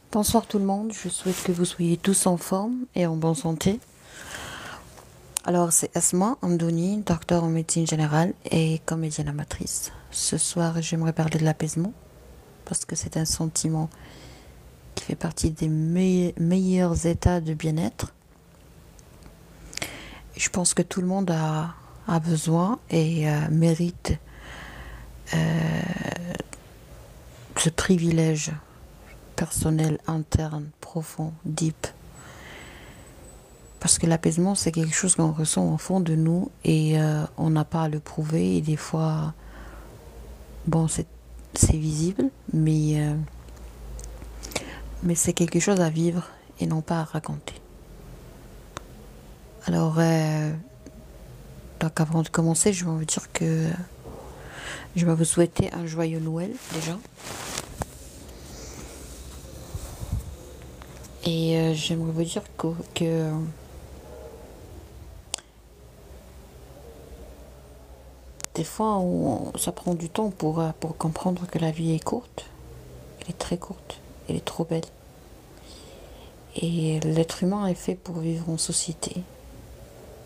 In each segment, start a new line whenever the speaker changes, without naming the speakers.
Bonsoir tout le monde, je souhaite que vous soyez tous en forme et en bonne santé. Alors c'est Asma Amdouni, docteur en médecine générale et comédienne amatrice. Ce soir j'aimerais parler de l'apaisement parce que c'est un sentiment qui fait partie des meilleurs états de bien-être. Je pense que tout le monde a besoin et mérite ce privilège personnel, interne, profond, deep. Parce que l'apaisement, c'est quelque chose qu'on ressent au fond de nous et on n'a pas à le prouver. Et des fois, bon, c'est visible, mais c'est quelque chose à vivre et non pas à raconter. Alors, donc avant de commencer, je vais vous dire que je vais vous souhaiter un joyeux Noël déjà. Et j'aimerais vous dire que des fois, ça prend du temps pour comprendre que la vie est courte. Elle est très courte. Elle est trop belle. Et l'être humain est fait pour vivre en société.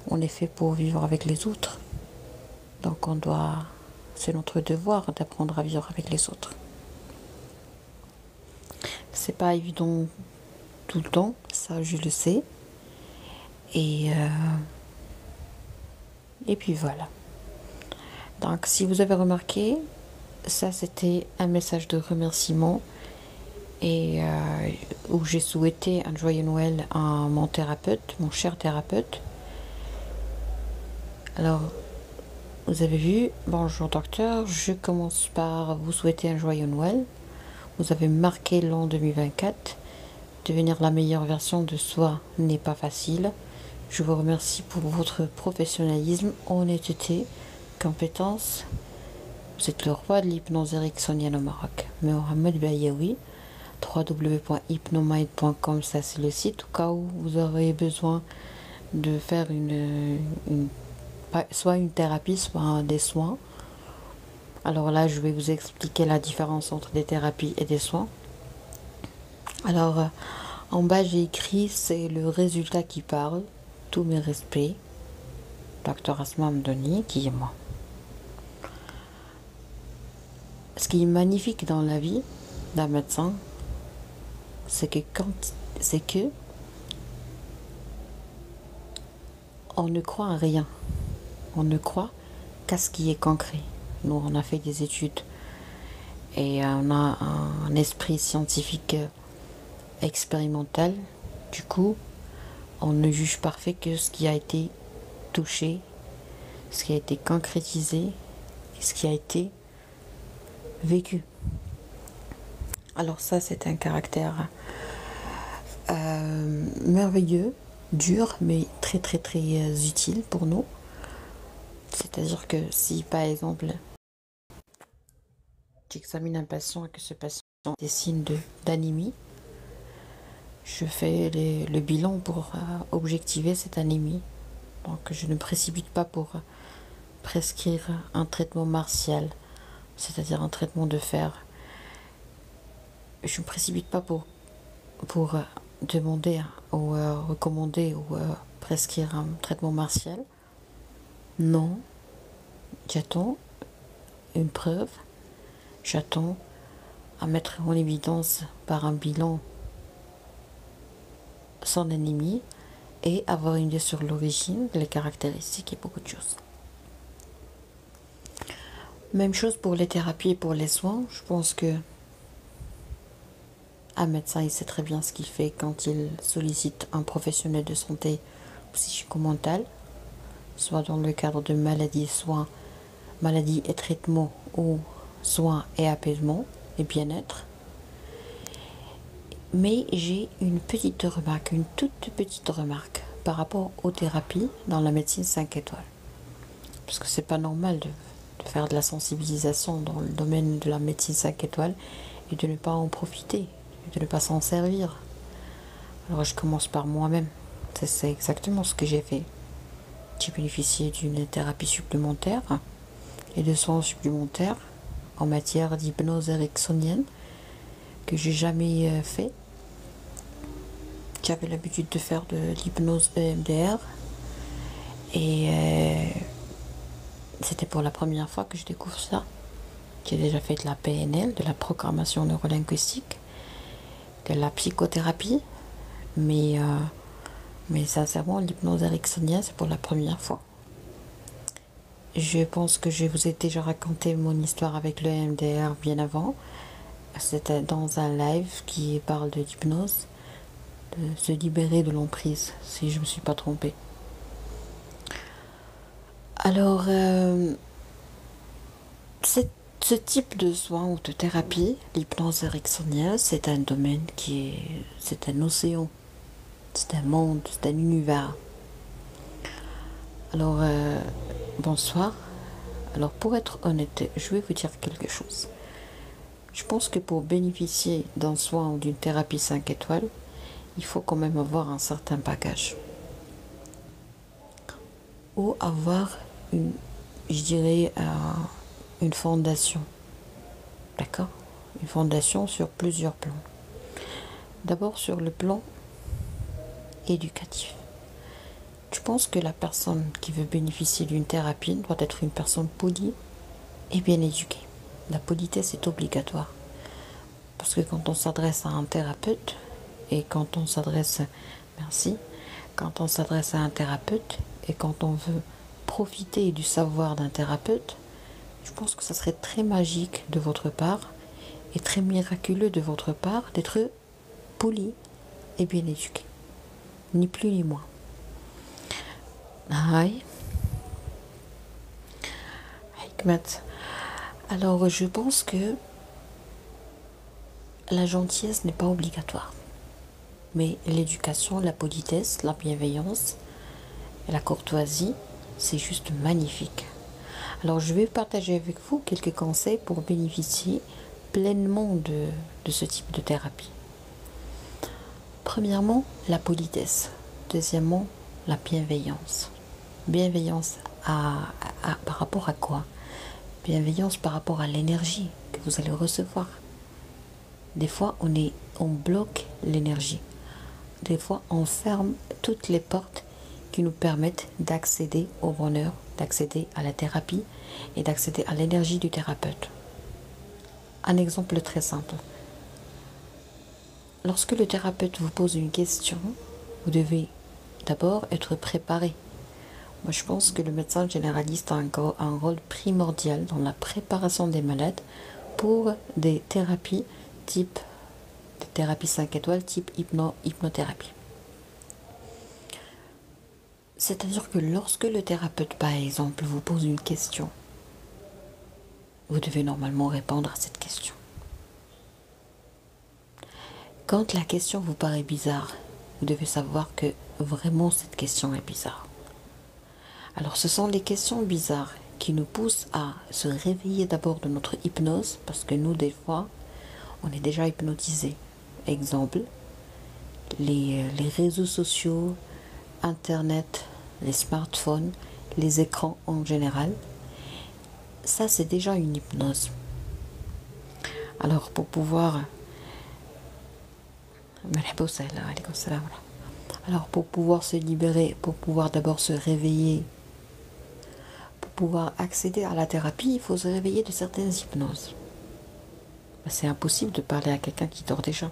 On est fait pour vivre avec les autres. Donc c'est notre devoir d'apprendre à vivre avec les autres. C'est pas évident tout le temps, ça je le sais. Et puis voilà. Donc si vous avez remarqué, ça c'était un message de remerciement et où j'ai souhaité un joyeux Noël à mon thérapeute, mon cher thérapeute. Alors, vous avez vu, bonjour docteur, je commence par vous souhaiter un joyeux Noël. Vous avez marqué l'an 2024. Devenir la meilleure version de soi n'est pas facile. Je vous remercie pour votre professionnalisme, honnêteté, compétence. Vous êtes le roi de l'hypnose ericksonienne au Maroc. Mohamed Bayaoui, www.hypnomind.com, ça c'est le site, au cas où vous aurez besoin de faire soit une thérapie, soit des soins. Alors là, je vais vous expliquer la différence entre des thérapies et des soins. Alors, en bas, j'ai écrit, c'est le résultat qui parle. Tous mes respects. Docteur Asma Amdouni, qui est moi. Ce qui est magnifique dans la vie d'un médecin, c'est que on ne croit à rien. On ne croit qu'à ce qui est concret. Nous, on a fait des études et on a un esprit scientifique expérimental. Du coup, on ne juge parfait que ce qui a été touché, ce qui a été concrétisé, ce qui a été vécu. Alors ça, c'est un caractère merveilleux, dur, mais très très très utile pour nous. C'est-à-dire que si par exemple j'examine un patient et que ce patient a des signes d'anémie, je fais le bilan pour objectiver cette anémie. Donc je ne précipite pas pour prescrire un traitement martial, c'est-à-dire un traitement de fer. Je ne précipite pas pour demander ou recommander ou prescrire un traitement martial. Non, j'attends une preuve, j'attends à mettre en évidence par un bilan son anémie et avoir une idée sur l'origine, les caractéristiques et beaucoup de choses. Même chose pour les thérapies et pour les soins. Je pense que un médecin, il sait très bien ce qu'il fait quand il sollicite un professionnel de santé psychico-mentale, soit dans le cadre de maladies, soins, maladies et traitements, ou soins et apaisement et bien-être. Mais j'ai une petite remarque, une toute petite remarque par rapport aux thérapies dans la médecine 5 étoiles. Parce que c'est pas normal de faire de la sensibilisation dans le domaine de la médecine 5 étoiles et de ne pas en profiter, de ne pas s'en servir. Alors je commence par moi-même. C'est exactement ce que j'ai fait. J'ai bénéficié d'une thérapie supplémentaire et de soins supplémentaires en matière d'hypnose ericksonienne que j'ai jamais fait. J'avais l'habitude de faire de l'hypnose EMDR et c'était pour la première fois que je découvre ça. J'ai déjà fait de la PNL, de la programmation neurolinguistique, de la psychothérapie, mais sincèrement, l'hypnose ericksonienne, c'est pour la première fois. Je pense que je vous ai déjà raconté mon histoire avec le EMDR bien avant. C'était dans un live qui parle de l'hypnose, de se libérer de l'emprise, si je ne me suis pas trompée. Alors, ce type de soins ou de thérapie, l'hypnose ericksonienne, c'est un domaine c'est un océan, c'est un monde, c'est un univers. Alors, bonsoir. Alors, pour être honnête, je vais vous dire quelque chose. Je pense que pour bénéficier d'un soin ou d'une thérapie 5 étoiles, il faut quand même avoir un certain bagage. Ou avoir je dirais, une fondation. D'accord? Une fondation sur plusieurs plans. D'abord sur le plan éducatif. Je pense que la personne qui veut bénéficier d'une thérapie doit être une personne polie et bien éduquée. La politesse est obligatoire. Parce que quand on s'adresse à un thérapeute, et quand on s'adresse, merci, quand on s'adresse à un thérapeute, et quand on veut profiter du savoir d'un thérapeute, je pense que ça serait très magique de votre part, et très miraculeux de votre part, d'être poli et bien éduqué. Ni plus ni moins. Aïe. Alors je pense que la gentillesse n'est pas obligatoire. Mais l'éducation, la politesse, la bienveillance et la courtoisie, c'est juste magnifique. Alors je vais partager avec vous quelques conseils pour bénéficier pleinement de ce type de thérapie. Premièrement, la politesse. Deuxièmement, la bienveillance. Bienveillance par rapport à quoi? Bienveillance par rapport à l'énergie que vous allez recevoir. Des fois, on bloque l'énergie. Des fois, on ferme toutes les portes qui nous permettent d'accéder au bonheur, d'accéder à la thérapie et d'accéder à l'énergie du thérapeute. Un exemple très simple. Lorsque le thérapeute vous pose une question, vous devez d'abord être préparé. Moi, je pense que le médecin généraliste a un rôle primordial dans la préparation des malades pour des thérapies type de thérapie 5 étoiles, type hypnothérapie. C'est-à-dire que lorsque le thérapeute, par exemple, vous pose une question, vous devez normalement répondre à cette question. Quand la question vous paraît bizarre, vous devez savoir que vraiment cette question est bizarre. Alors ce sont les questions bizarres qui nous poussent à se réveiller d'abord de notre hypnose, parce que nous, des fois, on est déjà hypnotisé. Exemple, les réseaux sociaux, Internet, les smartphones, les écrans en général, ça c'est déjà une hypnose. Alors pour pouvoir se libérer, pour pouvoir d'abord se réveiller, pour pouvoir accéder à la thérapie, il faut se réveiller de certaines hypnoses. C'est impossible de parler à quelqu'un qui dort déjà.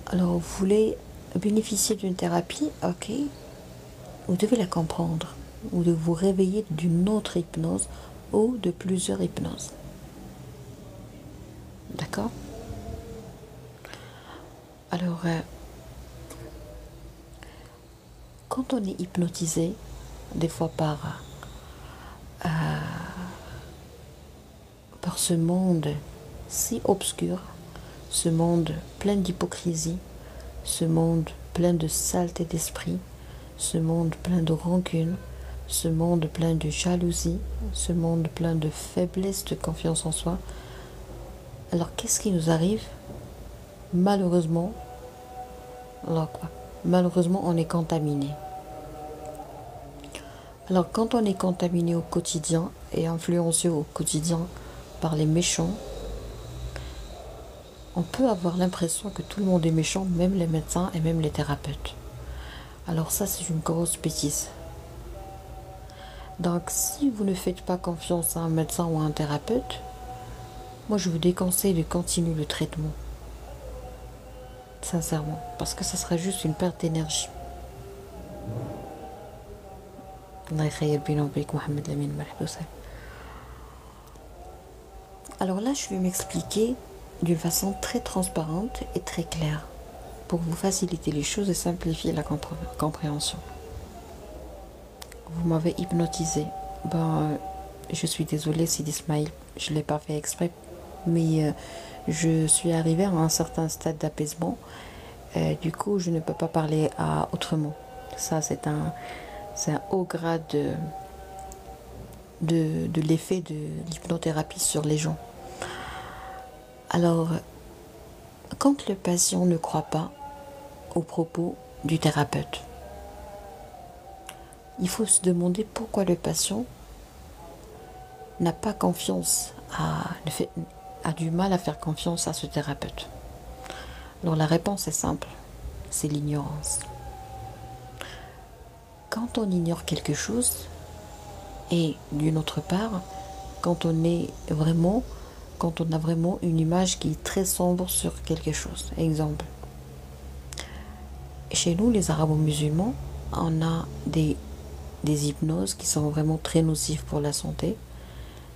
Alors vous voulez bénéficier d'une thérapie, ok, vous devez la comprendre, ou de vous réveiller d'une autre hypnose ou de plusieurs hypnoses. D'accord? Alors, quand on est hypnotisé, des fois par ce monde si obscur, ce monde plein d'hypocrisie, ce monde plein de saleté d'esprit, ce monde plein de rancune, ce monde plein de jalousie, ce monde plein de faiblesse de confiance en soi. Alors qu'est-ce qui nous arrive? Malheureusement, on est contaminé. Alors quand on est contaminé au quotidien et influencé au quotidien par les méchants, on peut avoir l'impression que tout le monde est méchant, même les médecins et même les thérapeutes. Alors ça, c'est une grosse bêtise. Donc si vous ne faites pas confiance à un médecin ou à un thérapeute, moi je vous déconseille de continuer le traitement. Sincèrement, parce que ça sera juste une perte d'énergie. Alors là, je vais m'expliquer d'une façon très transparente et très claire pour vous faciliter les choses et simplifier la compréhension. Vous m'avez hypnotisé. Je suis désolée, Sidi Ismail, je ne l'ai pas fait exprès, mais je suis arrivée à un certain stade d'apaisement. Du coup, je ne peux pas parler autrement. Ça, c'est un haut grade de l'effet de l'hypnothérapie sur les gens. Alors, quand le patient ne croit pas aux propos du thérapeute, il faut se demander pourquoi le patient n'a pas confiance, a du mal à faire confiance à ce thérapeute. Alors la réponse est simple, c'est l'ignorance. Quand on ignore quelque chose, et d'une autre part, quand on a vraiment une image qui est très sombre sur quelque chose. Exemple, chez nous, les arabo-musulmans, on a des hypnoses qui sont vraiment très nocives pour la santé.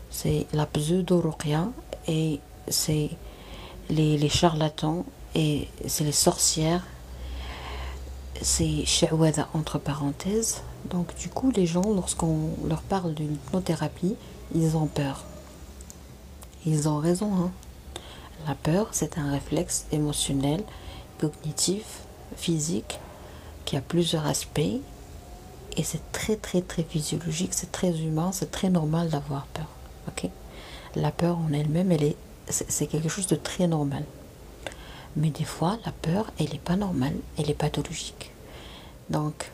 C'est la pseudo-ruqya et c'est les charlatans et c'est les sorcières. C'est sha'wada entre parenthèses. Donc du coup, les gens, lorsqu'on leur parle de l'hypnothérapie, ils ont peur. Ils ont raison, hein. La peur, c'est un réflexe émotionnel, cognitif, physique, qui a plusieurs aspects. Et c'est très très très physiologique, c'est très humain, c'est très normal d'avoir peur. Okay? La peur en elle-même, c'est quelque chose de très normal. Mais des fois, la peur, elle n'est pas normale, elle est pathologique. Donc,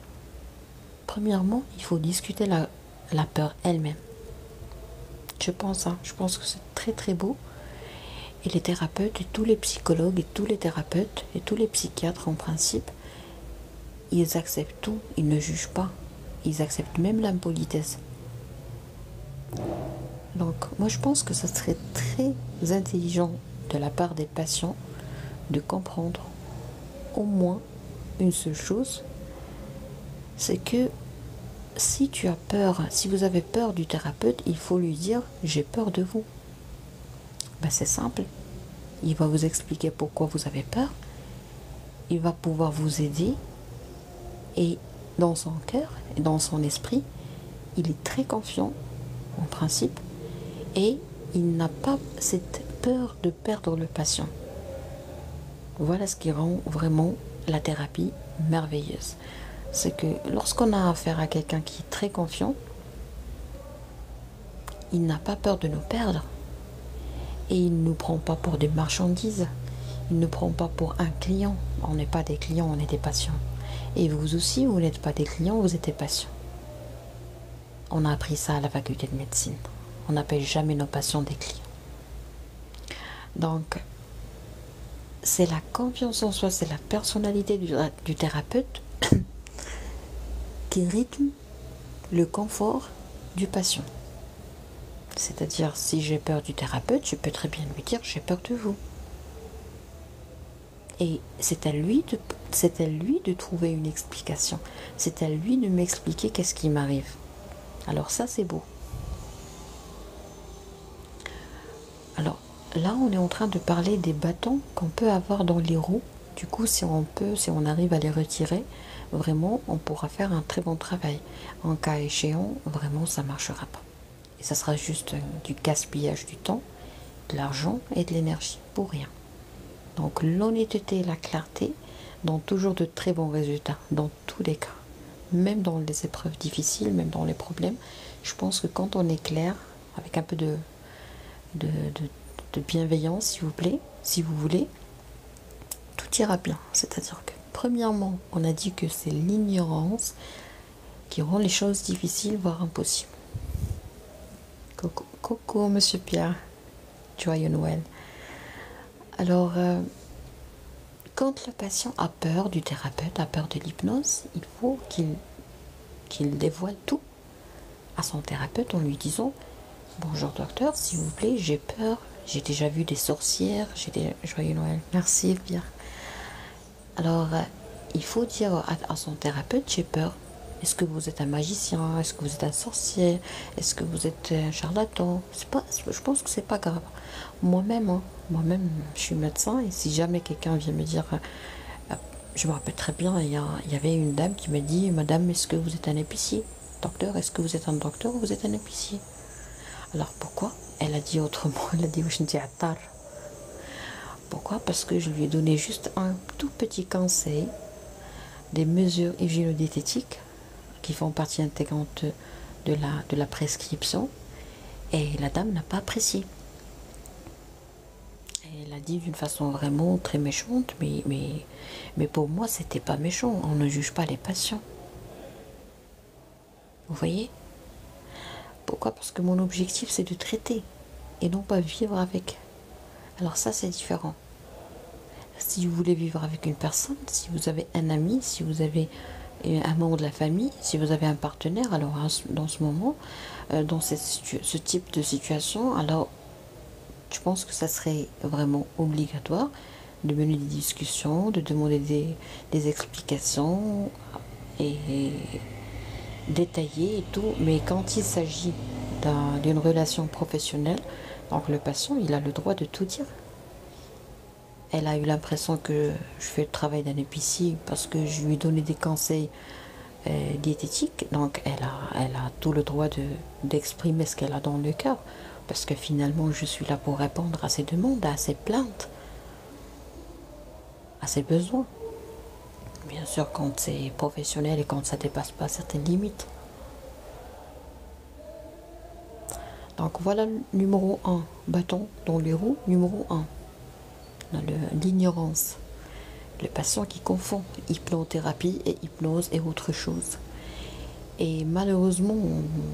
premièrement, il faut discuter la peur elle-même. Je pense que c'est très très beau. Et les thérapeutes, et tous les psychologues, et tous les thérapeutes, et tous les psychiatres en principe, ils acceptent tout, ils ne jugent pas. Ils acceptent même l'impolitesse. Donc, moi je pense que ça serait très intelligent de la part des patients de comprendre au moins une seule chose, c'est que si tu as peur, si vous avez peur du thérapeute, il faut lui dire j'ai peur de vous. C'est simple. Il va vous expliquer pourquoi vous avez peur. Il va pouvoir vous aider. Et dans son cœur et dans son esprit, il est très confiant en principe et il n'a pas cette peur de perdre le patient. Voilà ce qui rend vraiment la thérapie merveilleuse. C'est que lorsqu'on a affaire à quelqu'un qui est très confiant, il n'a pas peur de nous perdre et il ne nous prend pas pour des marchandises, il ne prend pas pour un client. On n'est pas des clients, on est des patients. Et vous aussi, vous n'êtes pas des clients, vous êtes des patients. On a appris ça à la faculté de médecine. On n'appelle jamais nos patients des clients. Donc, c'est la confiance en soi, c'est la personnalité du thérapeute qui rythme le confort du patient. C'est-à-dire, si j'ai peur du thérapeute, je peux très bien lui dire j'ai peur de vous. Et c'est à lui de trouver une explication. C'est à lui de m'expliquer qu'est-ce qui m'arrive. Alors ça, c'est beau. Alors là, on est en train de parler des bâtons qu'on peut avoir dans les roues. Du coup, si on arrive à les retirer, vraiment, on pourra faire un très bon travail. En cas échéant, vraiment, ça ne marchera pas. Et ça sera juste du gaspillage du temps de l'argent et de l'énergie pour rien. Donc l'honnêteté et la clarté donnent toujours de très bons résultats dans tous les cas. Même dans les épreuves difficiles, même dans les problèmes, je pense que quand on est clair, avec un peu de, de bienveillance, s'il vous plaît, si vous voulez, tout ira bien. C'est-à-dire que, premièrement, on a dit que c'est l'ignorance qui rend les choses difficiles, voire impossibles. Coucou, coucou Monsieur Pierre, joyeux Noël. Alors, quand le patient a peur du thérapeute, a peur de l'hypnose, il faut qu'il dévoile tout à son thérapeute en lui disant: bonjour docteur, s'il vous plaît, j'ai peur, j'ai déjà vu des sorcières, joyeux Noël, merci Pierre. Alors, il faut dire à son thérapeute: j'ai peur. Est-ce que vous êtes un magicien? Est-ce que vous êtes un sorcier? Est-ce que vous êtes un charlatan? Je pense que c'est pas grave. Moi-même, je suis médecin, et si jamais quelqu'un vient me dire, je me rappelle très bien, il y avait une dame qui m'a dit: madame, est-ce que vous êtes un épicier? Docteur, est-ce que vous êtes un docteur ou vous êtes un épicier? Alors pourquoi? Elle a dit autrement, elle a dit: pourquoi? Parce que je lui ai donné juste un tout petit conseil, des mesures hygiéno-diététiques qui font partie intégrante de la prescription, et la dame n'a pas apprécié. Et elle a dit d'une façon vraiment très méchante, mais pour moi c'était pas méchant, on ne juge pas les patients. Vous voyez? Pourquoi? Parce que mon objectif c'est de traiter et non pas vivre avec. Alors ça c'est différent. Si vous voulez vivre avec une personne, si vous avez un ami, si vous avez un membre de la famille, si vous avez un partenaire, alors dans ce moment, dans ce type de situation, alors je pense que ça serait vraiment obligatoire de mener des discussions, de demander des explications et détaillées et tout. Mais quand il s'agit d'une relation professionnelle, donc le patient, il a le droit de tout dire. Elle a eu l'impression que je fais le travail d'un épicier parce que je lui ai donné des conseils diététiques. Donc elle a tout le droit d'exprimer ce qu'elle a dans le cœur. Parce que finalement, je suis là pour répondre à ses demandes, à ses plaintes, à ses besoins. Bien sûr, quand c'est professionnel et quand ça ne dépasse pas certaines limites. Donc voilà le numéro 1. Bâton dans les roues, numéro 1. L'ignorance. Le patient qui confond hypnothérapie et hypnose et autre chose. Et malheureusement,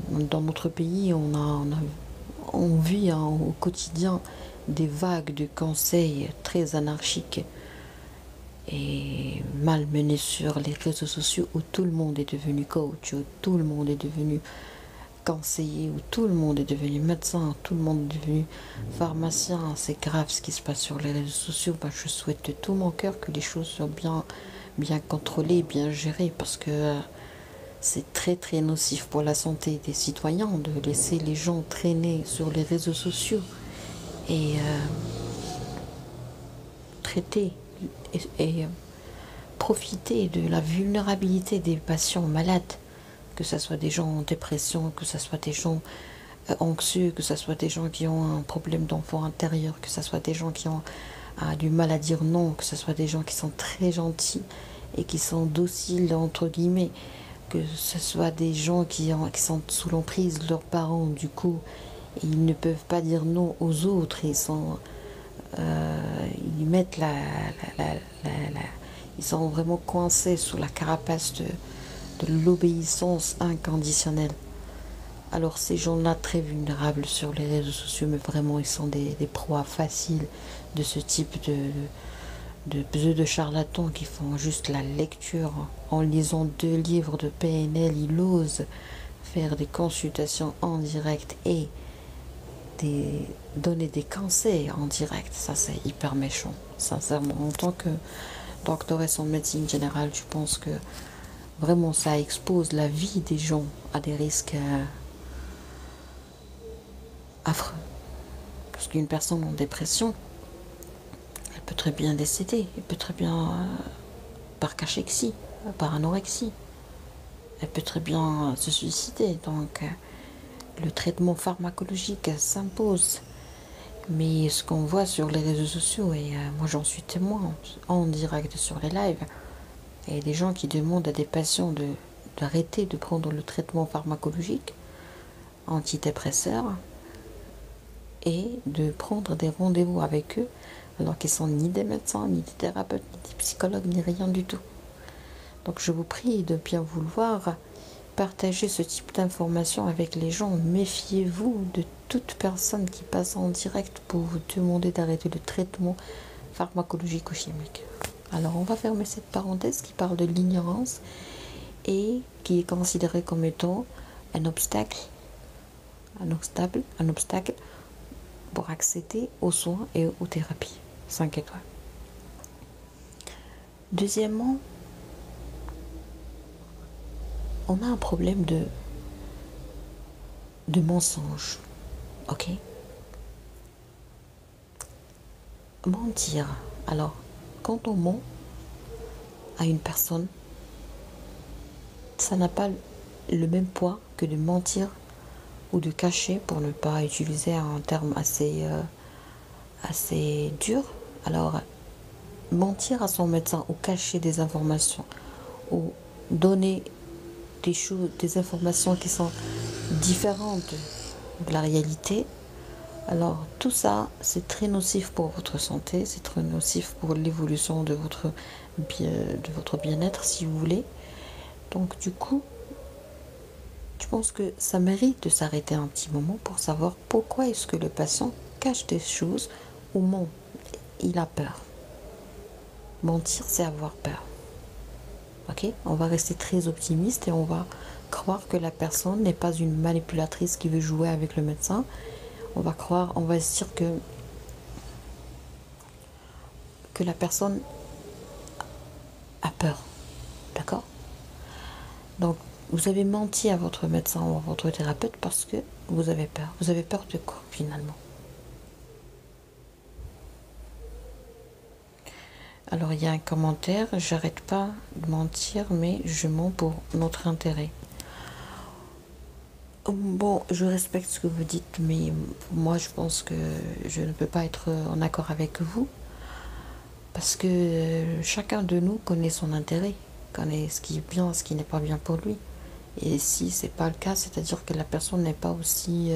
dans notre pays, on vit au quotidien des vagues de conseils très anarchiques et malmenés sur les réseaux sociaux, où tout le monde est devenu coach, où tout le monde est devenu conseiller, où tout le monde est devenu médecin, tout le monde est devenu pharmacien. C'est grave ce qui se passe sur les réseaux sociaux. Je souhaite de tout mon cœur que les choses soient bien contrôlées, bien gérées, parce que c'est très très nocif pour la santé des citoyens de laisser les gens traîner sur les réseaux sociaux et traiter et profiter de la vulnérabilité des patients malades, que ce soit des gens en dépression, que ce soit des gens anxieux, que ce soit des gens qui ont un problème d'enfant intérieur, que ce soit des gens qui ont du mal à dire non, que ce soit des gens qui sont très gentils et qui sont dociles entre guillemets, que ce soit des gens qui sont sous l'emprise de leurs parents, du coup ils ne peuvent pas dire non aux autres, ils mettent ils sont vraiment coincés sous la carapace de l'obéissance inconditionnelle. Alors ces gens-là très vulnérables sur les réseaux sociaux, mais vraiment ils sont des proies faciles de ce type de charlatans qui font juste la lecture. En lisant 2 livres de PNL, ils osent faire des consultations en direct et donner des conseils en direct. Ça c'est hyper méchant, sincèrement. En tant que doctoresse en médecine générale, je pense que vraiment ça expose la vie des gens à des risques affreux. Parce qu'une personne en dépression, elle peut très bien décéder, elle peut très bien par cachexie, par anorexie, elle peut très bien se suicider. Donc le traitement pharmacologique s'impose. Mais ce qu'on voit sur les réseaux sociaux, et moi j'en suis témoin en direct sur les lives, et des gens qui demandent à des patients d'arrêter de prendre le traitement pharmacologique antidépresseur et de prendre des rendez-vous avec eux alors qu'ils sont ni des médecins, ni des thérapeutes, ni des psychologues, ni rien du tout. Donc je vous prie de bien vouloir partager ce type d'informations avec les gens. Méfiez-vous de toute personne qui passe en direct pour vous demander d'arrêter le traitement pharmacologique ou chimique. Alors on va fermer cette parenthèse qui parle de l'ignorance et qui est considérée comme étant un obstacle pour accéder aux soins et aux thérapies 5 étoiles. Deuxièmement, on a un problème de mensonge. Ok? Mentir. Alors, quand on ment à une personne, ça n'a pas le même poids que de mentir ou de cacher, pour ne pas utiliser un terme assez dur. Alors, mentir à son médecin ou cacher des informations ou donner des informations qui sont différentes de la réalité, alors tout ça c'est très nocif pour votre santé, c'est très nocif pour l'évolution de votre bien-être, si vous voulez. Donc du coup, je pense que ça mérite de s'arrêter un petit moment pour savoir pourquoi est-ce que le patient cache des choses ou ment. Il a peur. Mentir, c'est avoir peur. Ok? On va rester très optimiste et on va croire que la personne n'est pas une manipulatrice qui veut jouer avec le médecin. On va se dire que la personne a peur. D'accord? Donc, vous avez menti à votre médecin ou à votre thérapeute parce que vous avez peur. Vous avez peur de quoi, finalement? Alors, il y a un commentaire. J'arrête pas de mentir, mais je mens pour notre intérêt. Bon, je respecte ce que vous dites, mais moi, je pense que je ne peux pas être en accord avec vous. Parce que chacun de nous connaît son intérêt, connaît ce qui est bien, ce qui n'est pas bien pour lui. Et si c'est pas le cas, c'est-à-dire que la personne n'est pas aussi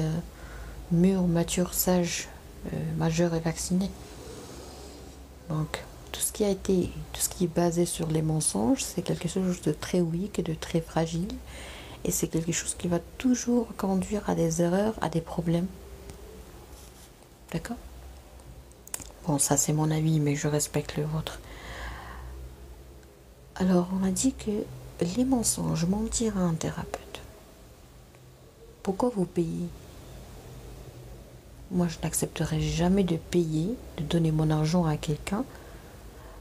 mûre, mature, sage, majeure et vaccinée. Donc, tout ce qui est basé sur les mensonges, c'est quelque chose de très weak, de très fragile. Et c'est quelque chose qui va toujours conduire à des erreurs, à des problèmes. D'accord? Bon, ça c'est mon avis, mais je respecte le vôtre. Alors, on a dit que les mensonges, mentir à un thérapeute. Pourquoi vous payez? Moi, je n'accepterai jamais de payer, de donner mon argent à quelqu'un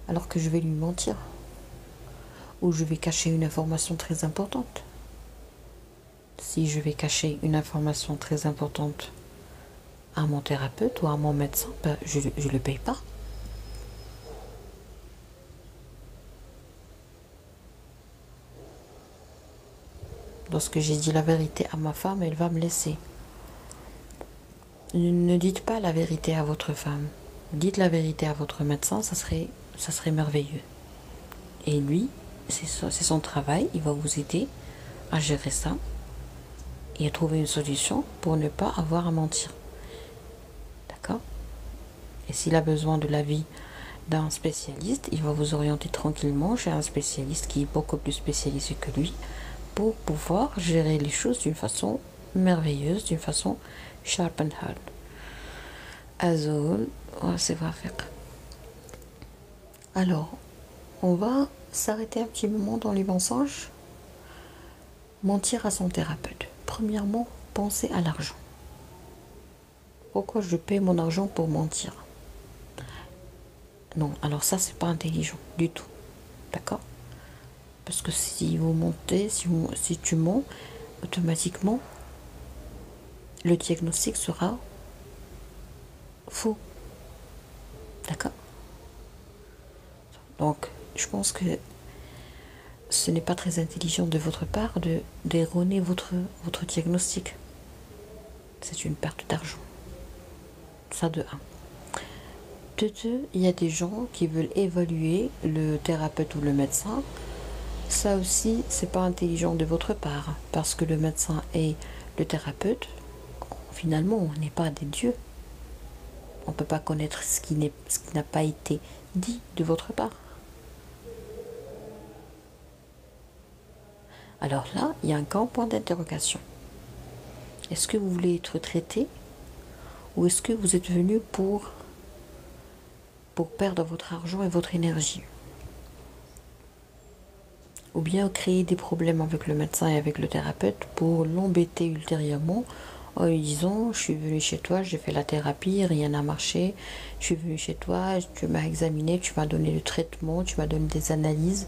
alors que je vais lui mentir. Ou je vais cacher une information très importante. Si je vais cacher une information très importante à mon thérapeute ou à mon médecin, ben, je ne le paye pas. Lorsque j'ai dit la vérité à ma femme, elle va me laisser. Ne dites pas la vérité à votre femme. Dites la vérité à votre médecin, ça serait merveilleux. Et lui, c'est son travail, il va vous aider à gérer ça et à trouver une solution pour ne pas avoir à mentir. D'accord? Et s'il a besoin de l'avis d'un spécialiste, il va vous orienter tranquillement chez un spécialiste qui est beaucoup plus spécialisé que lui pour pouvoir gérer les choses d'une façon merveilleuse, d'une façon sharp and hard. Azul, c'est va faire. Alors, on va s'arrêter un petit moment dans les mensonges. Mentir à son thérapeute. Premièrement, pensez à l'argent. Pourquoi je paie mon argent pour mentir? Non, alors ça, c'est pas intelligent du tout. D'accord? Parce que si vous mentez, si tu mens, automatiquement, le diagnostic sera faux. D'accord? Donc, je pense que ce n'est pas très intelligent de votre part d'erroner votre diagnostic. C'est une perte d'argent. Ça de un. De deux, il y a des gens qui veulent évaluer le thérapeute ou le médecin. Ça aussi, c'est pas intelligent de votre part, parce que le médecin et le thérapeute, finalement, on n'est pas des dieux. On ne peut pas connaître ce qui n'a pas été dit de votre part. Alors là, il y a un grand point d'interrogation. Est-ce que vous voulez être traité ou est-ce que vous êtes venu pour perdre votre argent et votre énergie? Ou bien créer des problèmes avec le médecin et avec le thérapeute pour l'embêter ultérieurement en lui disant: je suis venu chez toi, j'ai fait la thérapie, rien n'a marché, je suis venu chez toi, tu m'as examiné, tu m'as donné le traitement, tu m'as donné des analyses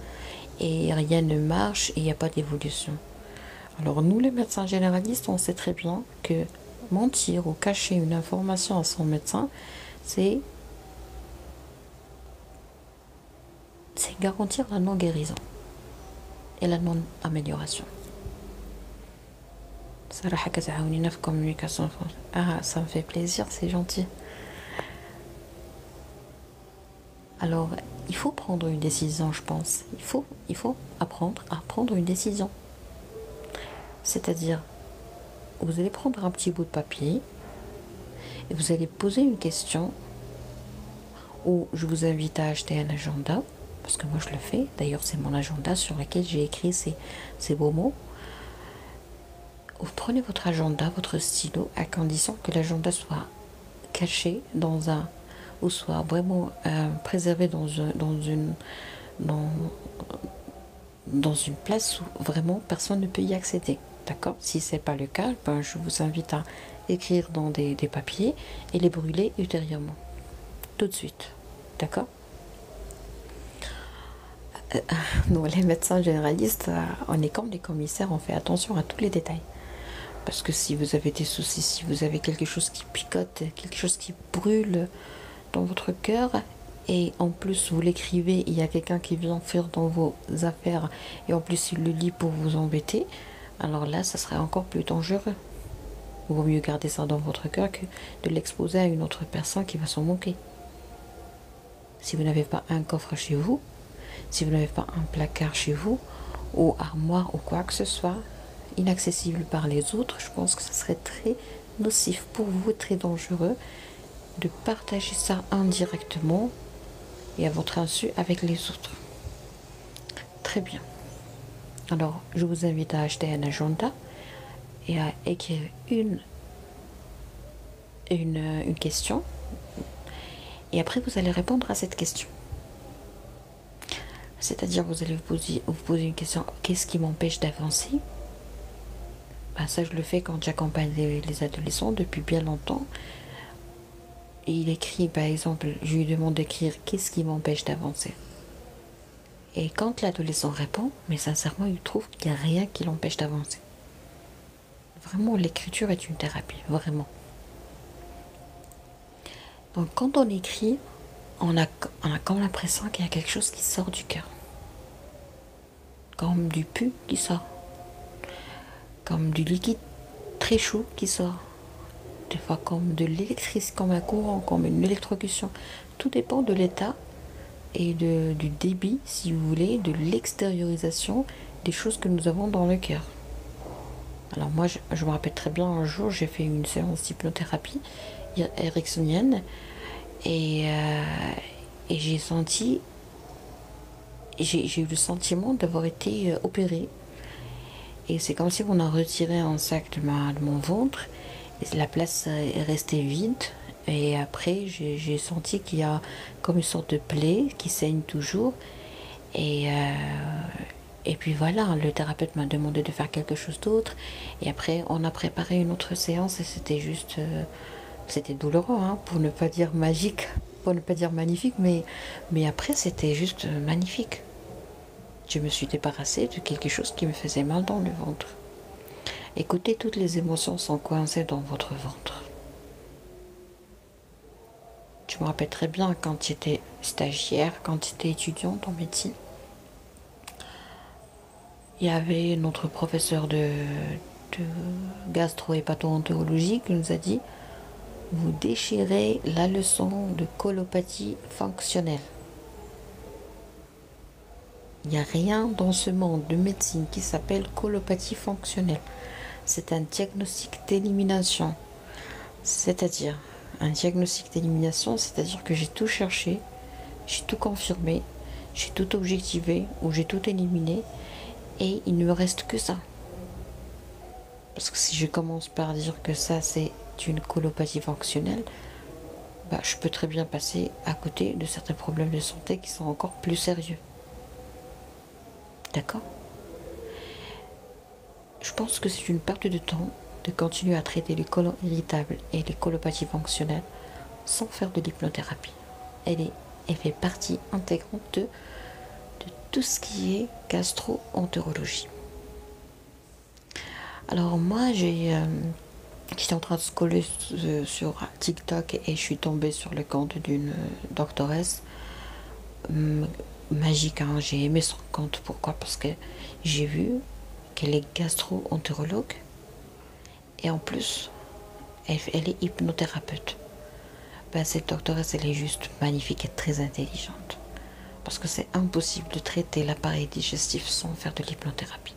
et rien ne marche et il n'y a pas d'évolution. Alors nous les médecins généralistes, on sait très bien que mentir ou cacher une information à son médecin, c'est garantir la non-guérison et la non-amélioration. صراحة كتعاونينا في communication. Ah, ça me fait plaisir, c'est gentil. Alors, il faut prendre une décision, je pense. Il faut apprendre à prendre une décision. C'est-à-dire, vous allez prendre un petit bout de papier et vous allez poser une question, ou je vous invite à acheter un agenda, parce que moi je le fais. D'ailleurs, c'est mon agenda sur lequel j'ai écrit ces beaux mots. Vous prenez votre agenda, votre stylo, à condition que l'agenda soit caché dans un, ou soit vraiment préservé dans une place où vraiment personne ne peut y accéder. D'accord? Si ce n'est pas le cas, ben, je vous invite à écrire dans des papiers et les brûler ultérieurement. Tout de suite. D'accord? Nous, les médecins généralistes, on est comme les commissaires, on fait attention à tous les détails. Parce que si vous avez des soucis, si vous avez quelque chose qui picote, quelque chose qui brûle dans votre cœur, et en plus vous l'écrivez, il y a quelqu'un qui vient faire dans vos affaires, et en plus il le lit pour vous embêter, alors là, ça serait encore plus dangereux. Il vaut mieux garder ça dans votre cœur que de l'exposer à une autre personne qui va s'en moquer. Si vous n'avez pas un coffre chez vous, si vous n'avez pas un placard chez vous, ou armoire, ou quoi que ce soit, inaccessible par les autres, je pense que ce serait très nocif pour vous, très dangereux de partager ça indirectement et à votre insu avec les autres. Très bien. Alors, je vous invite à acheter un agenda et à écrire une question, et après vous allez répondre à cette question. C'est-à-dire, vous allez vous poser une question: qu'est-ce qui m'empêche d'avancer? Ben, ça, je le fais quand j'accompagne les adolescents depuis bien longtemps. Et il écrit, par exemple, je lui demande d'écrire: qu'est-ce qui m'empêche d'avancer? Et quand l'adolescent répond, mais sincèrement, il trouve qu'il n'y a rien qui l'empêche d'avancer. Vraiment, l'écriture est une thérapie, vraiment. Donc, quand on écrit, on a comme l'impression qu'il y a quelque chose qui sort du cœur. Comme du pu qui sort. Comme du liquide très chaud qui sort. Des fois comme de l'électricité, comme un courant, comme une électrocution. Tout dépend de l'état et du débit, si vous voulez, de l'extériorisation des choses que nous avons dans le cœur. Alors moi, je me rappelle très bien, un jour, j'ai fait une séance d'hypnothérapie ericksonienne et j'ai senti, j'ai eu le sentiment d'avoir été opérée. Et c'est comme si on a retiré un sac de mon ventre. Et la place est restée vide. Et après, j'ai senti qu'il y a comme une sorte de plaie qui saigne toujours. Et puis voilà, le thérapeute m'a demandé de faire quelque chose d'autre. Et après, on a préparé une autre séance et c'était juste... c'était douloureux, hein, pour ne pas dire magique, pour ne pas dire magnifique. Mais après, c'était juste magnifique. Je me suis débarrassée de quelque chose qui me faisait mal dans le ventre. Écoutez, toutes les émotions sont coincées dans votre ventre. Je me rappelle très bien quand j'étais stagiaire, quand j'étais étudiante en médecine. Il y avait notre professeur de gastro-hépatoentérologie qui nous a dit: vous déchirez la leçon de colopathie fonctionnelle. Il n'y a rien dans ce monde de médecine qui s'appelle colopathie fonctionnelle. C'est un diagnostic d'élimination. C'est-à-dire, un diagnostic d'élimination, c'est-à-dire que j'ai tout cherché, j'ai tout confirmé, j'ai tout objectivé ou j'ai tout éliminé et il ne me reste que ça. Parce que si je commence par dire que ça c'est une colopathie fonctionnelle, je peux très bien passer à côté de certains problèmes de santé qui sont encore plus sérieux. D'accord? Je pense que c'est une perte de temps de continuer à traiter les colons irritables et les colopathies fonctionnelles sans faire de l'hypnothérapie. Elle fait partie intégrante de tout ce qui est gastro-entérologie. Alors moi j'étais en train de scroller sur TikTok et je suis tombée sur le compte d'une doctoresse magique, hein. J'ai aimé son compte. Pourquoi? Parce que j'ai vu qu'elle est gastro-entérologue et en plus elle est hypnothérapeute. Cette doctoresse elle est juste magnifique et très intelligente, parce que c'est impossible de traiter l'appareil digestif sans faire de l'hypnothérapie.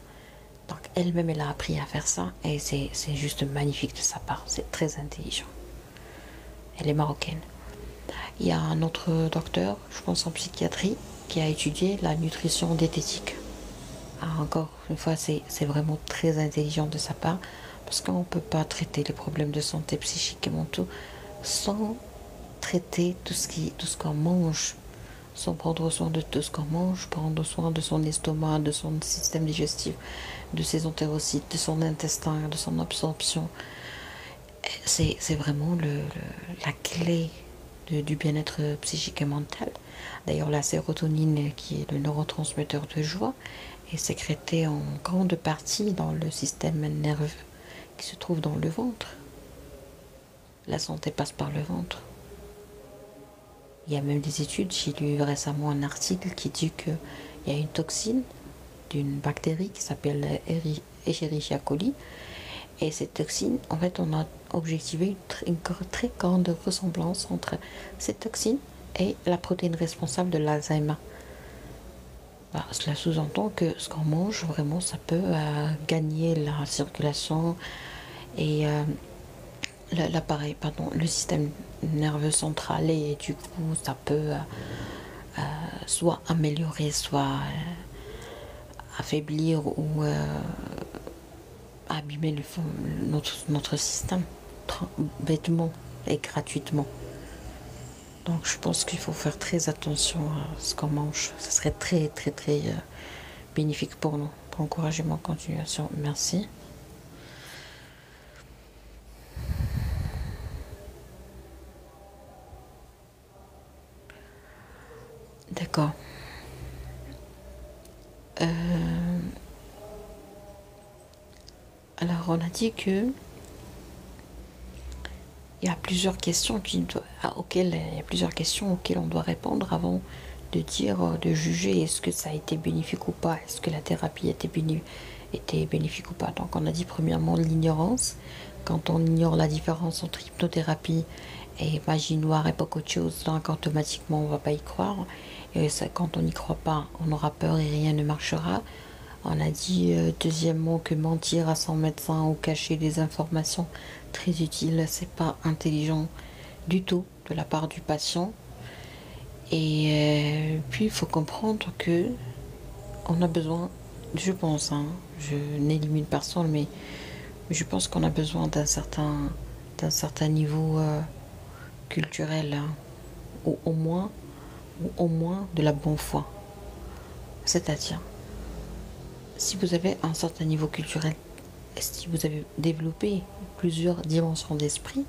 Donc elle-même elle a appris à faire ça et c'est juste magnifique de sa part, c'est très intelligent. Elle est marocaine. Il y a un autre docteur, je pense en psychiatrie, qui a étudié la nutrition diététique. Encore une fois, c'est vraiment très intelligent de sa part, parce qu'on ne peut pas traiter les problèmes de santé psychique et mentaux sans traiter tout ce qu'on mange, sans prendre soin de tout ce qu'on mange, prendre soin de son estomac, de son système digestif, de ses entérocytes, de son intestin, de son absorption. C'est vraiment la clé du bien-être psychique et mental. D'ailleurs, la sérotonine, qui est le neurotransmetteur de joie, est sécrétée en grande partie dans le système nerveux qui se trouve dans le ventre. La santé passe par le ventre. Il y a même des études, j'ai lu récemment un article qui dit qu'il y a une toxine d'une bactérie qui s'appelle Escherichia coli. Et cette toxine, en fait, on a objectivé une très grande ressemblance entre cette toxine et la protéine responsable de l'Alzheimer. Cela sous-entend que ce qu'on mange, vraiment, ça peut gagner la circulation et l'appareil, pardon, le système nerveux central, et du coup, ça peut soit améliorer, soit affaiblir ou abîmer notre système bêtement et gratuitement. Donc je pense qu'il faut faire très attention à ce qu'on mange. Ce serait très très très bénéfique pour nous, pour encourager ma continuation. Merci. D'accord. Alors on a dit que il y a plusieurs questions auxquelles on doit répondre avant de dire, de juger est-ce que ça a été bénéfique ou pas, est-ce que la thérapie était bénéfique ou pas. Donc on a dit premièrement l'ignorance. Quand on ignore la différence entre hypnothérapie et magie noire et beaucoup de choses, donc automatiquement on va pas y croire. Et ça, quand on n'y croit pas, on aura peur et rien ne marchera. On a dit deuxièmement que mentir à son médecin ou cacher des informations très utiles, c'est pas intelligent du tout de la part du patient. Et puis il faut comprendre que on a besoin, je pense, je n'élimine personne, mais je pense qu'on a besoin d'un certain niveau culturel, ou au moins de la bonne foi. C'est-à-dire, si vous avez un certain niveau culturel, si vous avez développé plusieurs dimensions d'esprit,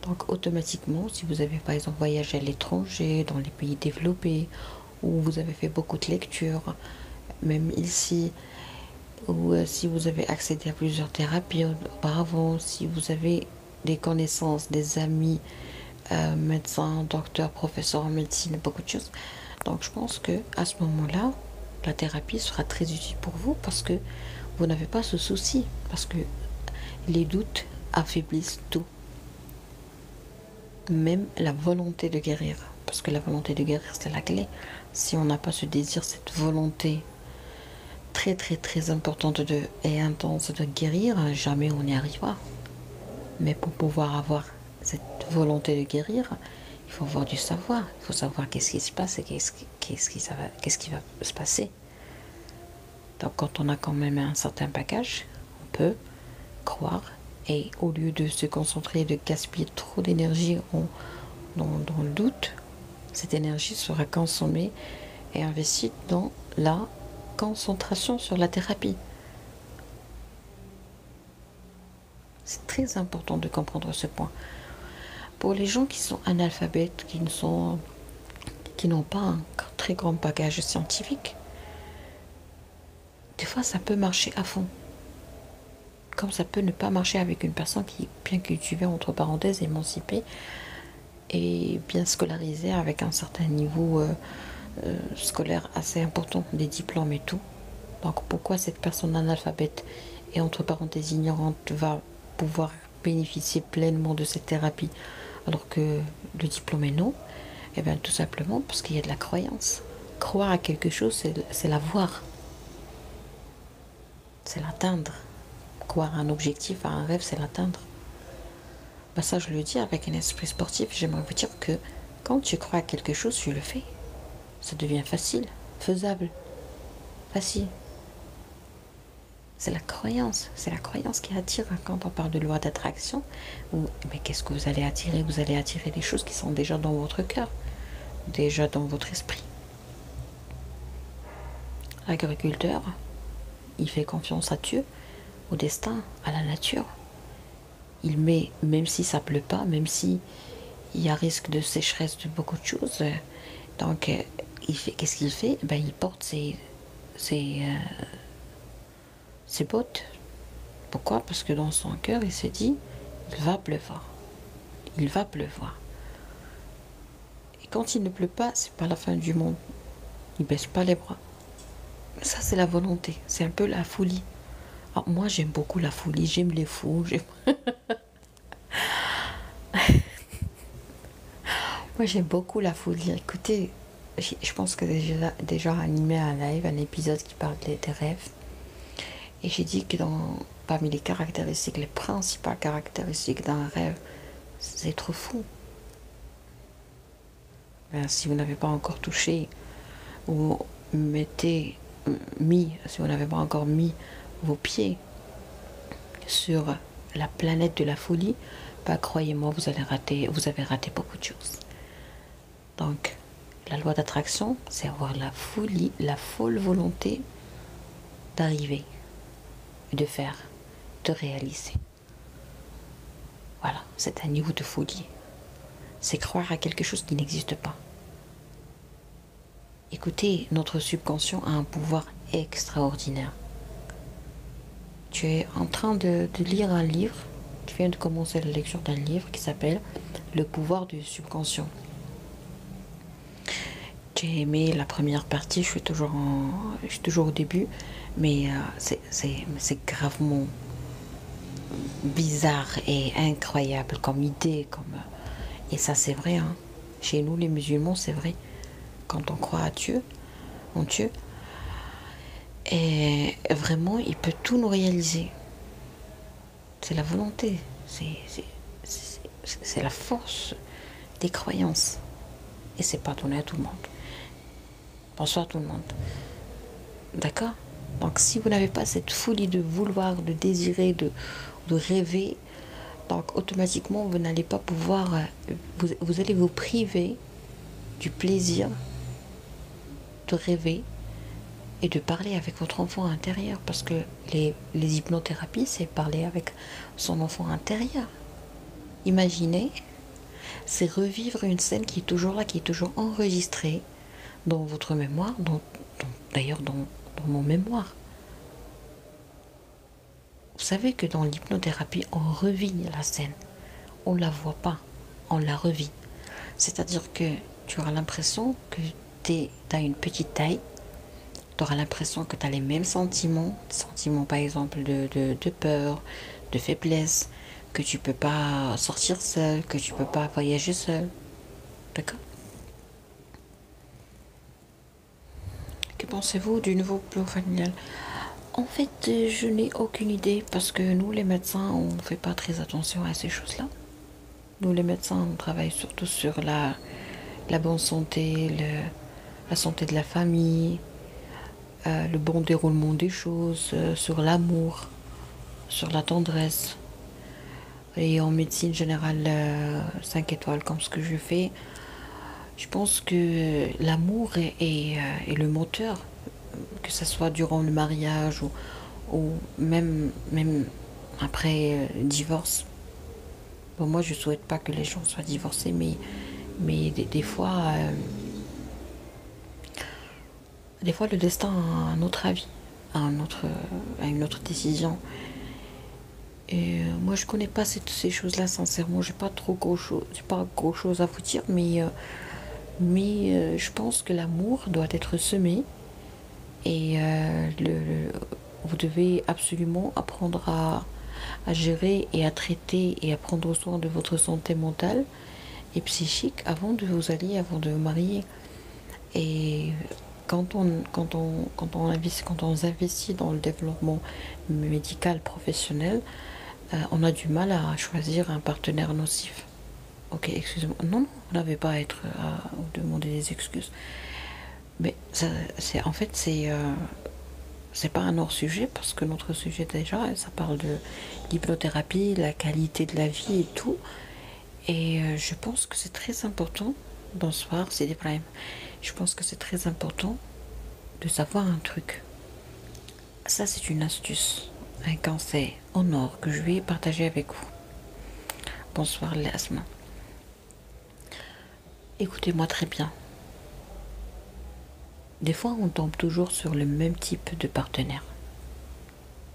donc automatiquement, si vous avez par exemple voyagé à l'étranger, dans les pays développés, ou vous avez fait beaucoup de lectures, même ici, ou si vous avez accédé à plusieurs thérapies auparavant, si vous avez des connaissances, des amis, médecins, docteurs, professeurs en médecine, beaucoup de choses. Donc je pense que à ce moment-là, la thérapie sera très utile pour vous, parce que vous n'avez pas ce souci, parce que les doutes affaiblissent tout. même la volonté de guérir. Parce que la volonté de guérir, c'est la clé. Si on n'a pas ce désir, cette volonté très très très importante et intense de guérir, jamais on n'y arrivera. Mais pour pouvoir avoir cette volonté de guérir, il faut avoir du savoir. Il faut savoir qu'est-ce qui se passe et qu'est-ce qui va se passer. Donc quand on a quand même un certain bagage, on peut croire, et au lieu de se concentrer, de gaspiller trop d'énergie dans le doute, cette énergie sera consommée et investie dans la concentration sur la thérapie. C'est très important de comprendre ce point. Pour les gens qui sont analphabètes, qui n'ont pas un très grand bagage scientifique, des fois ça peut marcher à fond. Comme ça peut ne pas marcher avec une personne qui est bien cultivée, entre parenthèses, émancipée et bien scolarisée avec un certain niveau scolaire assez important, des diplômes et tout. Donc pourquoi cette personne analphabète et entre parenthèses ignorante va pouvoir bénéficier pleinement de cette thérapie alors que le diplôme est non? Eh bien tout simplement parce qu'il y a de la croyance. Croire à quelque chose, c'est l'avoir, c'est l'atteindre. Croire à un objectif, à un rêve, c'est l'atteindre. Ben ça, je le dis avec un esprit sportif. J'aimerais vous dire que quand tu crois à quelque chose, tu le fais. Ça devient facile, faisable, facile. C'est la croyance qui attire. Quand on parle de loi d'attraction, mais qu'est-ce que vous allez attirer? Vous allez attirer des choses qui sont déjà dans votre cœur, déjà dans votre esprit. L'agriculteur, il fait confiance à Dieu, au destin, à la nature. Il met, même si ça pleut pas, même si il y a risque de sécheresse de beaucoup de choses, donc qu'est-ce qu'il fait? Ben, il porte ses bottes. Pourquoi? Parce que dans son cœur, il se dit, il va pleuvoir. Il va pleuvoir. Et quand il ne pleut pas, c'est pas la fin du monde. Il baisse pas les bras. Ça, c'est la volonté. C'est un peu la folie. Alors, moi, j'aime beaucoup la folie. J'aime les fous. Moi, j'aime beaucoup la folie. Écoutez, je pense que j'ai déjà animé un live, un épisode qui parle des rêves. Et j'ai dit que parmi les caractéristiques, les principales caractéristiques d'un rêve, c'est trop fou. Ben, si vous n'avez pas encore touché, ou si vous n'avez pas encore mis vos pieds sur la planète de la folie, ben, croyez-moi, vous avez raté beaucoup de choses. Donc, la loi d'attraction, c'est avoir la folie, la folle volonté d'arriver, de faire, de réaliser. Voilà, c'est un niveau de folie. C'est croire à quelque chose qui n'existe pas. Écoutez, notre subconscient a un pouvoir extraordinaire. Tu es en train de lire un livre, tu viens de commencer la lecture d'un livre qui s'appelle Le pouvoir du subconscient. J'ai aimé la première partie, je suis toujours au début, mais c'est gravement bizarre et incroyable comme idée, et ça c'est vrai, hein. Chez nous les musulmans, c'est vrai. Quand on croit à Dieu, en Dieu, et vraiment il peut tout nous réaliser. C'est la volonté, c'est la force des croyances, et c'est pas donné à tout le monde. Bonsoir tout le monde. D'accord? Donc si vous n'avez pas cette folie de vouloir, de désirer, de rêver, donc automatiquement vous n'allez pas pouvoir, vous allez vous priver du plaisir de rêver et de parler avec votre enfant intérieur, parce que les hypnothérapies, c'est parler avec son enfant intérieur. Imaginez, c'est revivre une scène qui est toujours là, qui est toujours enregistrée dans votre mémoire, d'ailleurs dans nos mémoires. Vous savez que dans l'hypnothérapie, on revit la scène. On ne la voit pas, on la revit. C'est-à-dire que tu auras l'impression que tu as une petite taille, tu auras l'impression que tu as les mêmes sentiments par exemple de peur, de faiblesse, que tu peux pas sortir seul, que tu peux pas voyager seul. D'accord? Que pensez-vous du nouveau plan familial? En fait, je n'ai aucune idée parce que nous, les médecins, on ne fait pas très attention à ces choses-là. Nous, les médecins, on travaille surtout sur la bonne santé, la santé de la famille, le bon déroulement des choses, sur l'amour, sur la tendresse. Et en médecine générale 5 étoiles comme ce que je fais, je pense que l'amour est le moteur, que ce soit durant le mariage ou même après divorce. Bon, moi, je souhaite pas que les gens soient divorcés, mais des fois, le destin a un autre avis, a une autre décision. Et moi, je connais pas ces choses-là, sincèrement. J'ai pas gros chose à vous dire, mais je pense que l'amour doit être semé et vous devez absolument apprendre à gérer et à traiter et à prendre soin de votre santé mentale et psychique avant de vous allier, avant de vous marier. Et quand on investit dans le développement médical professionnel, on a du mal à choisir un partenaire nocif. Ok, excusez-moi. Non, non, vous n'avez pas à être à vous demander des excuses. Mais en fait, c'est pas un hors sujet parce que notre sujet déjà, ça parle de l'hypnothérapie, la qualité de la vie et tout. Et je pense que c'est très important. Bonsoir, c'est Ibrahim. Je pense que c'est très important de savoir un truc. Ça, c'est une astuce, un conseil en or que je vais partager avec vous. Bonsoir, Lasma. Écoutez-moi très bien. Des fois, on tombe toujours sur le même type de partenaire.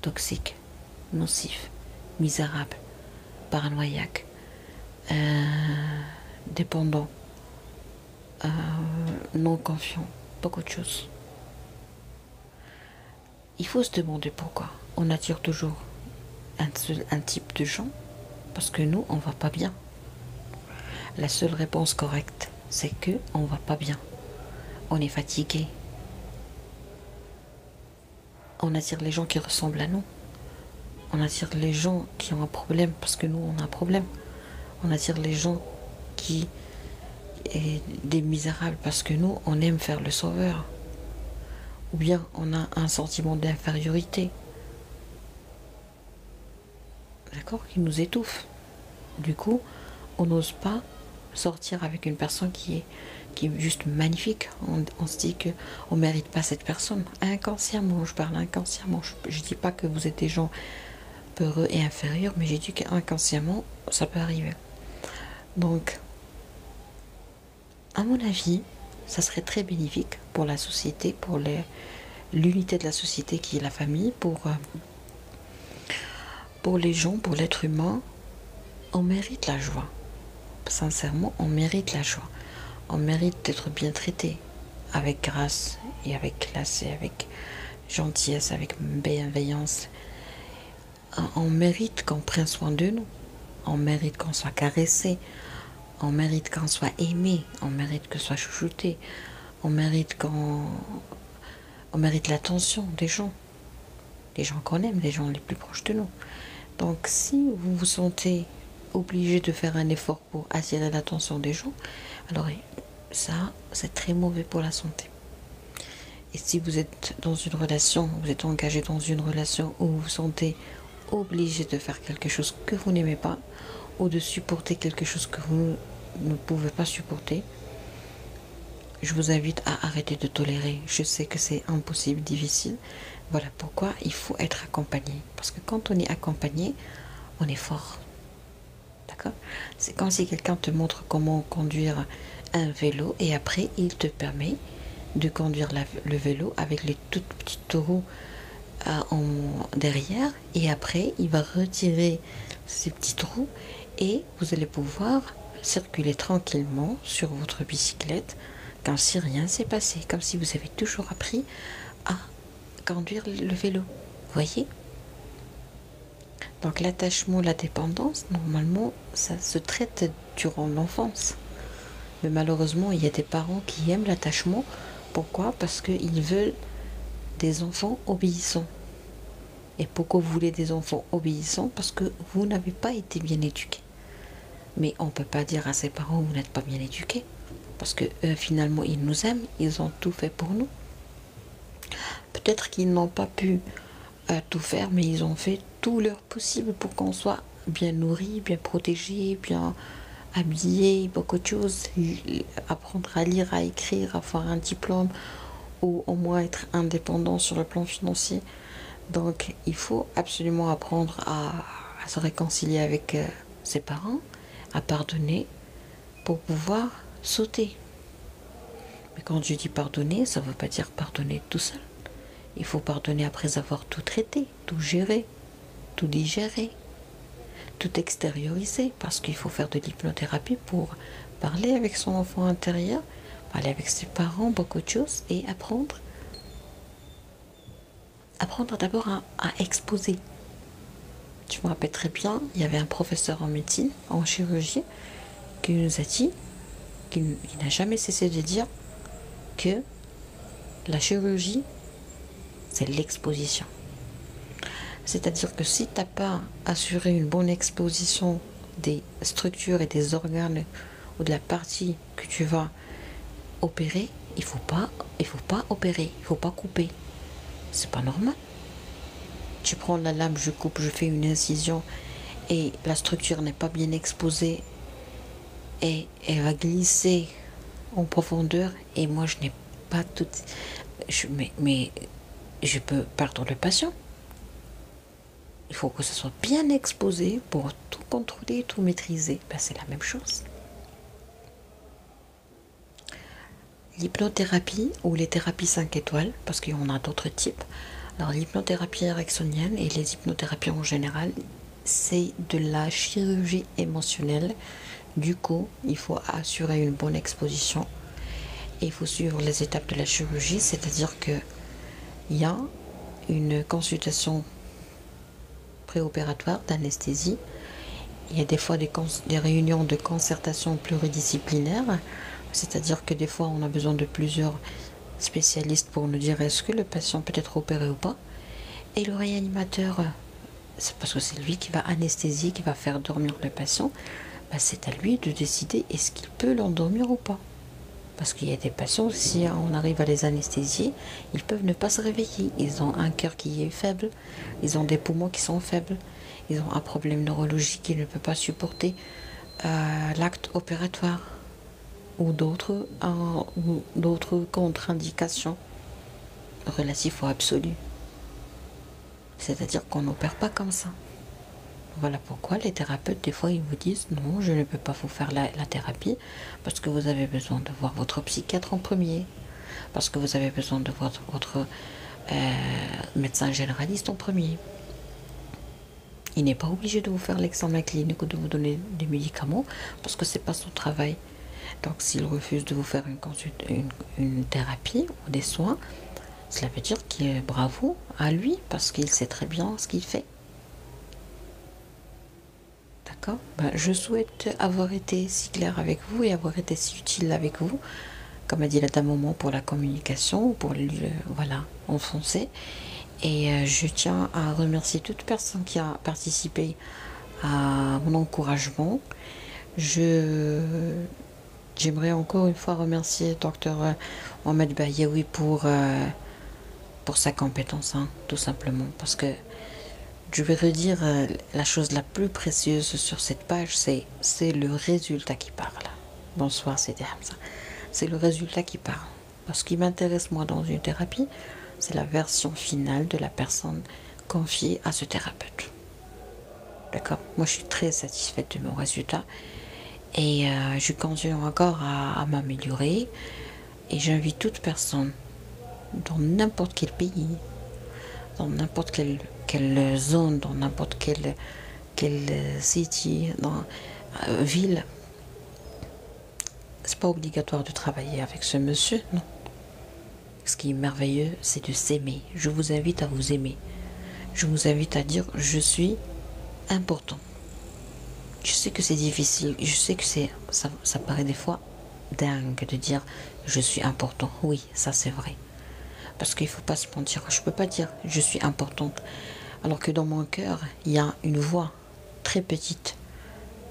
Toxique, nocif, misérable, paranoïaque, dépendant, non confiant, beaucoup de choses. Il faut se demander pourquoi on attire toujours un type de gens, parce que nous, on va pas bien. La seule réponse correcte, c'est que on va pas bien. On est fatigué. On attire les gens qui ressemblent à nous. On attire les gens qui ont un problème parce que nous, on a un problème. On attire les gens qui est des misérables parce que nous, on aime faire le sauveur. Ou bien on a un sentiment d'infériorité. D'accord? Qui nous étouffe. Du coup, on n'ose pas sortir avec une personne qui est juste magnifique. On se dit qu'on ne mérite pas cette personne. Inconsciemment, je parle inconsciemment. Je ne dis pas que vous êtes des gens peureux et inférieurs, mais j'ai dit qu'inconsciemment, ça peut arriver. Donc, à mon avis, ça serait très bénéfique pour la société, pour l'unité de la société qui est la famille, pour les gens, pour l'être humain. On mérite la joie. Sincèrement, on mérite la joie. On mérite d'être bien traité, avec grâce et avec classe et avec gentillesse, avec bienveillance. On mérite qu'on prenne soin de nous. On mérite qu'on soit caressé. On mérite qu'on soit aimé. On mérite qu'on soit chouchouté. On mérite l'attention des gens. Les gens qu'on aime, les gens les plus proches de nous. Donc si vous vous sentez obligé de faire un effort pour attirer l'attention des gens, alors ça, c'est très mauvais pour la santé. Et si vous êtes dans une relation, vous êtes engagé dans une relation où vous vous sentez obligé de faire quelque chose que vous n'aimez pas, ou de supporter quelque chose que vous ne pouvez pas supporter, je vous invite à arrêter de tolérer. Je sais que c'est impossible, difficile. Voilà pourquoi il faut être accompagné. Parce que quand on est accompagné, on est fort. D'accord? C'est comme si quelqu'un te montre comment conduire un vélo et après il te permet de conduire le vélo avec les toutes petites roues derrière et après il va retirer ces petites roues et vous allez pouvoir circuler tranquillement sur votre bicyclette comme si rien s'est passé, comme si vous avez toujours appris à conduire le vélo. Vous voyez? Donc l'attachement, la dépendance, normalement, ça se traite durant l'enfance. Mais malheureusement, il y a des parents qui aiment l'attachement. Pourquoi? Parce qu'ils veulent des enfants obéissants. Et pourquoi vous voulez des enfants obéissants? Parce que vous n'avez pas été bien éduqués. Mais on ne peut pas dire à ses parents, vous n'êtes pas bien éduqués. Parce que finalement, ils nous aiment, ils ont tout fait pour nous. Peut-être qu'ils n'ont pas pu tout faire, mais ils ont fait tout leur possible pour qu'on soit bien nourri, bien protégé, bien habillé, beaucoup de choses. Apprendre à lire, à écrire, avoir un diplôme, ou au moins être indépendant sur le plan financier. Donc il faut absolument apprendre à se réconcilier avec ses parents, à pardonner pour pouvoir sauter. Mais quand je dis pardonner, ça ne veut pas dire pardonner tout seul. Il faut pardonner après avoir tout traité, tout géré, tout digéré, tout extériorisé, parce qu'il faut faire de l'hypnothérapie pour parler avec son enfant intérieur, parler avec ses parents, beaucoup de choses, et apprendre d'abord à exposer. Je me rappelle très bien, il y avait un professeur en médecine, en chirurgie, qui nous a dit, qu'il n'a jamais cessé de dire que la chirurgie, c'est l'exposition. C'est-à-dire que si tu n'as pas assuré une bonne exposition des structures et des organes ou de la partie que tu vas opérer, il faut pas opérer, il faut pas couper. C'est pas normal. Tu prends la lame, je coupe, je fais une incision et la structure n'est pas bien exposée et elle va glisser en profondeur et moi je n'ai pas tout. Mais je peux perdre le patient. Il faut que ce soit bien exposé pour tout contrôler, tout maîtriser. Ben, c'est la même chose. L'hypnothérapie ou les thérapies 5 étoiles, parce qu'il y en a d'autres types. Alors l'hypnothérapie ericksonienne et les hypnothérapies en général, c'est de la chirurgie émotionnelle. Du coup, il faut assurer une bonne exposition et il faut suivre les étapes de la chirurgie, c'est-à-dire que il y a une consultation préopératoire d'anesthésie. Il y a des fois des réunions de concertation pluridisciplinaire, c'est-à-dire que des fois on a besoin de plusieurs spécialistes pour nous dire est-ce que le patient peut être opéré ou pas. Et le réanimateur, c'est parce que c'est lui qui va anesthésier, qui va faire dormir le patient, ben c'est à lui de décider est-ce qu'il peut l'endormir ou pas. Parce qu'il y a des patients, si on arrive à les anesthésier, ils peuvent ne pas se réveiller. Ils ont un cœur qui est faible, ils ont des poumons qui sont faibles, ils ont un problème neurologique qui ne peut pas supporter l'acte opératoire ou d'autres contre-indications relatives au absolu. C'est-à-dire qu'on n'opère pas comme ça. Voilà pourquoi les thérapeutes, des fois, ils vous disent non, je ne peux pas vous faire la thérapie parce que vous avez besoin de voir votre psychiatre en premier, parce que vous avez besoin de voir votre médecin généraliste en premier. Il n'est pas obligé de vous faire l'examen clinique ou de vous donner des médicaments parce que ce n'est pas son travail. Donc s'il refuse de vous faire une thérapie ou des soins, cela veut dire qu'il est bravo à lui parce qu'il sait très bien ce qu'il fait. D'accord? Ben, je souhaite avoir été si claire avec vous et avoir été si utile avec vous, comme a dit la dame moment pour la communication, pour voilà, enfoncer. Et je tiens à remercier toute personne qui a participé à mon encouragement. J'aimerais encore une fois remercier Dr Mohamed Bayaoui pour sa compétence, hein, tout simplement. Parce que je vais redire la chose la plus précieuse sur cette page, c'est le résultat qui parle. Bonsoir, c'était Hamza. C'est le résultat qui parle. Parce ce qui m'intéresse moi dans une thérapie, c'est la version finale de la personne confiée à ce thérapeute. D'accord? Moi, je suis très satisfaite de mon résultat. Et je continue encore à m'améliorer. Et j'invite toute personne, dans n'importe quel pays, dans n'importe quelle zone, dans n'importe quelle city, ville. C'est pas obligatoire de travailler avec ce monsieur, non. Ce qui est merveilleux, c'est de s'aimer. Je vous invite à vous aimer. Je vous invite à dire je suis important. Je sais que c'est difficile, je sais que ça paraît des fois dingue de dire je suis important. Oui, ça c'est vrai. Parce qu'il ne faut pas se mentir. Je ne peux pas dire je suis importante. Alors que dans mon cœur, il y a une voix très petite,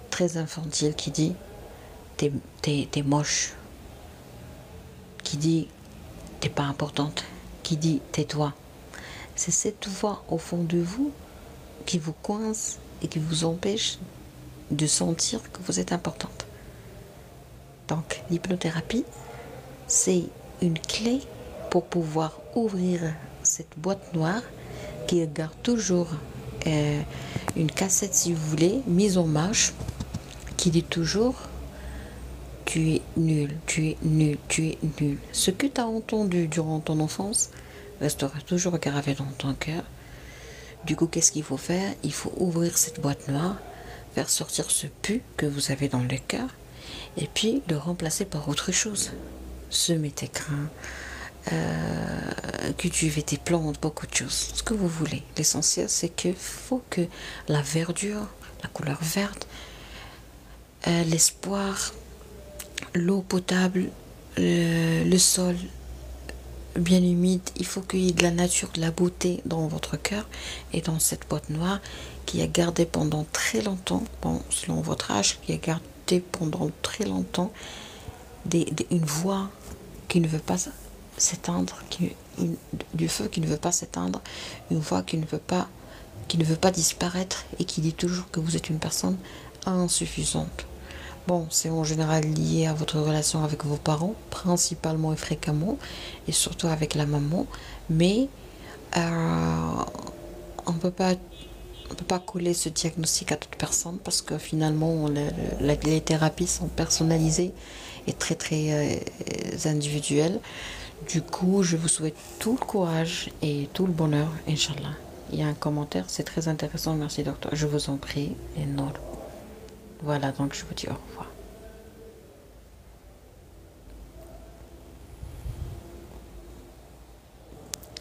très infantile qui dit t'es moche. Qui dit t'es pas importante. Qui dit tais-toi. C'est cette voix au fond de vous qui vous coince et qui vous empêche de sentir que vous êtes importante. Donc l'hypnothérapie, c'est une clé pour pouvoir ouvrir cette boîte noire qui garde toujours une cassette, si vous voulez, mise en marche, qui dit toujours tu es nul, tu es nul, tu es nul. Ce que tu as entendu durant ton enfance restera toujours gravé dans ton cœur. Du coup, qu'est-ce qu'il faut faire? Il faut ouvrir cette boîte noire, faire sortir ce pu que vous avez dans le cœur, et puis le remplacer par autre chose. Semer tes grains, cultiver tes plantes, beaucoup de choses, ce que vous voulez. L'essentiel, c'est qu'il faut que la verdure, la couleur verte, l'espoir, l'eau potable, le sol bien humide, il faut qu'il y ait de la nature, de la beauté dans votre cœur et dans cette boîte noire qui a gardé pendant très longtemps, bon, selon votre âge, qui a gardé pendant très longtemps une voix qui ne veut pas s'éteindre, du feu qui ne veut pas s'éteindre, une voix qui ne veut pas disparaître et qui dit toujours que vous êtes une personne insuffisante. Bon, c'est en général lié à votre relation avec vos parents, principalement et fréquemment, et surtout avec la maman, mais on peut pas coller ce diagnostic à toute personne parce que finalement les thérapies sont personnalisées et très très individuelles. Du coup, je vous souhaite tout le courage et tout le bonheur, Inch'Allah. Il y a un commentaire, c'est très intéressant, merci docteur, je vous en prie, et non. Voilà, donc je vous dis au revoir.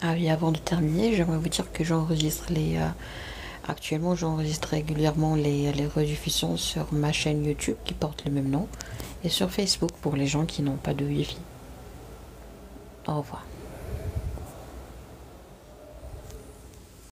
Ah oui, avant de terminer, j'aimerais vous dire que j'enregistre actuellement, j'enregistre régulièrement les rediffusions sur ma chaîne YouTube qui porte le même nom et sur Facebook pour les gens qui n'ont pas de Wi-Fi. Au revoir.